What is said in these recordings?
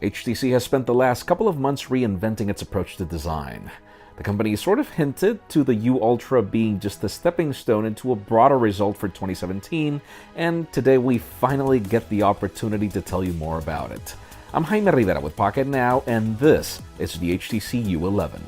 HTC has spent the last couple of months reinventing its approach to design. The company sort of hinted to the U Ultra being just a stepping stone into a broader result for 2017, and today we finally get the opportunity to tell you more about it. I'm Jaime Rivera with Pocket Now, and this is the HTC U11.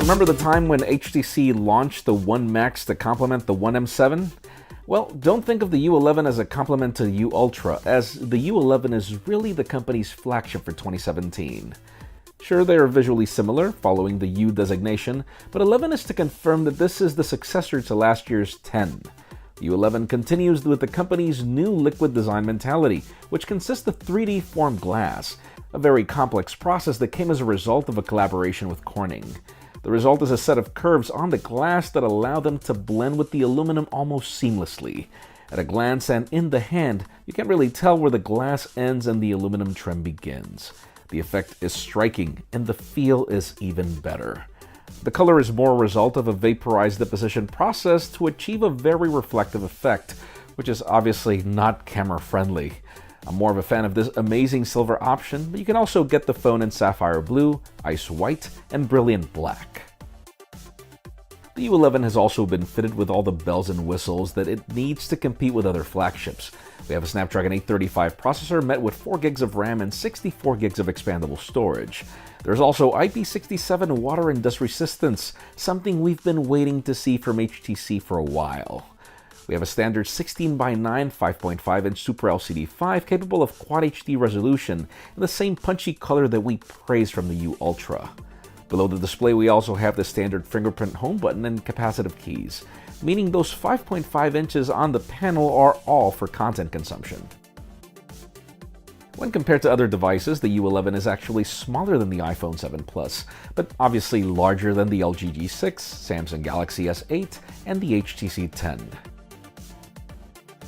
Remember the time when HTC launched the One Max to complement the One M7? Well, don't think of the U11 as a complement to the U Ultra, as the U11 is really the company's flagship for 2017. Sure, they are visually similar, following the U designation, but 11 is to confirm that this is the successor to last year's 10. The U11 continues with the company's new liquid design mentality, which consists of 3D formed glass, a very complex process that came as a result of a collaboration with Corning. The result is a set of curves on the glass that allow them to blend with the aluminum almost seamlessly. At a glance and in the hand, you can't really tell where the glass ends and the aluminum trim begins. The effect is striking, and the feel is even better. The color is more a result of a vaporized deposition process to achieve a very reflective effect, which is obviously not camera-friendly. I'm more of a fan of this amazing silver option, but you can also get the phone in sapphire blue, ice white, and brilliant black. The U11 has also been fitted with all the bells and whistles that it needs to compete with other flagships. We have a Snapdragon 835 processor met with 4 gigs of RAM and 64 gigs of expandable storage. There's also IP67 water and dust resistance, something we've been waiting to see from HTC for a while. We have a standard 16:9 5.5-inch Super LCD 5 capable of Quad HD resolution in the same punchy color that we praised from the U Ultra. Below the display we also have the standard fingerprint home button and capacitive keys, meaning those 5.5 inches on the panel are all for content consumption. When compared to other devices, the U11 is actually smaller than the iPhone 7 Plus, but obviously larger than the LG G6, Samsung Galaxy S8, and the HTC 10.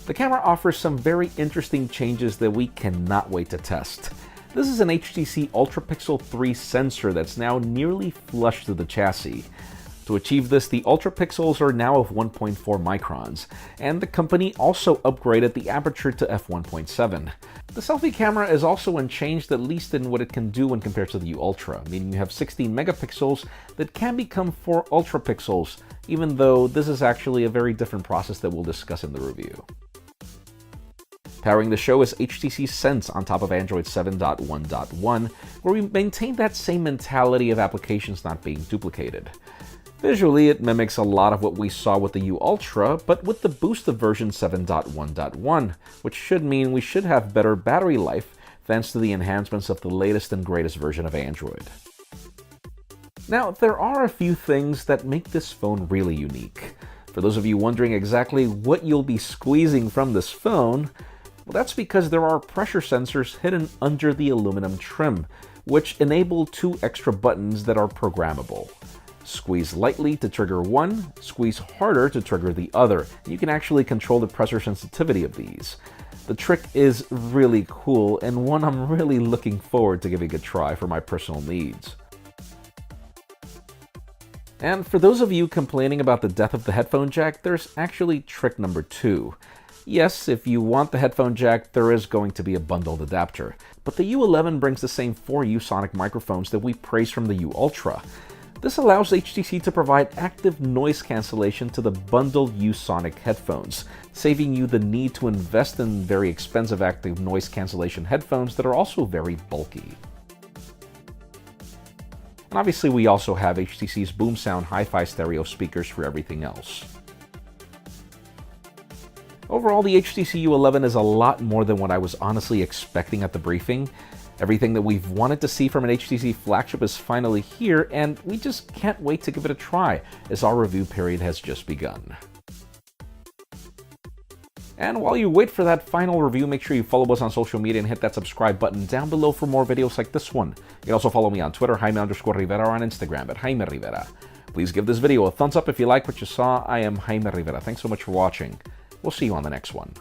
The camera offers some very interesting changes that we cannot wait to test. This is an HTC Ultra Pixel 3 sensor that's now nearly flush to the chassis. To achieve this, the Ultra Pixels are now of 1.4 microns, and the company also upgraded the aperture to f1.7. The selfie camera is also unchanged, at least in what it can do when compared to the U Ultra, meaning you have 16 megapixels that can become 4 Ultra Pixels, even though this is actually a very different process that we'll discuss in the review. Powering the show is HTC Sense on top of Android 7.1.1, where we maintain that same mentality of applications not being duplicated. Visually, it mimics a lot of what we saw with the U Ultra, but with the boost of version 7.1.1, which should mean we should have better battery life thanks to the enhancements of the latest and greatest version of Android. Now, there are a few things that make this phone really unique. For those of you wondering exactly what you'll be squeezing from this phone, well, that's because there are pressure sensors hidden under the aluminum trim, which enable 2 extra buttons that are programmable. Squeeze lightly to trigger one, squeeze harder to trigger the other. You can actually control the pressure sensitivity of these. The trick is really cool, and one I'm really looking forward to giving a try for my personal needs. And for those of you complaining about the death of the headphone jack, there's actually trick number 2. Yes, if you want the headphone jack, there is going to be a bundled adapter, but the U11 brings the same 4 U-Sonic microphones that we praised from the U Ultra. This allows HTC to provide active noise cancellation to the bundled U-Sonic headphones, saving you the need to invest in very expensive active noise cancellation headphones that are also very bulky. And obviously we also have HTC's Boom Sound hi-fi stereo speakers for everything else. Overall, the HTC U11 is a lot more than what I was honestly expecting at the briefing. Everything that we've wanted to see from an HTC flagship is finally here, and we just can't wait to give it a try, as our review period has just begun. And while you wait for that final review, make sure you follow us on social media and hit that subscribe button down below for more videos like this one. You can also follow me on Twitter, Jaime_Rivera, or on Instagram at Jaime Rivera. Please give this video a thumbs up if you like what you saw. I am Jaime Rivera. Thanks so much for watching. We'll see you on the next one.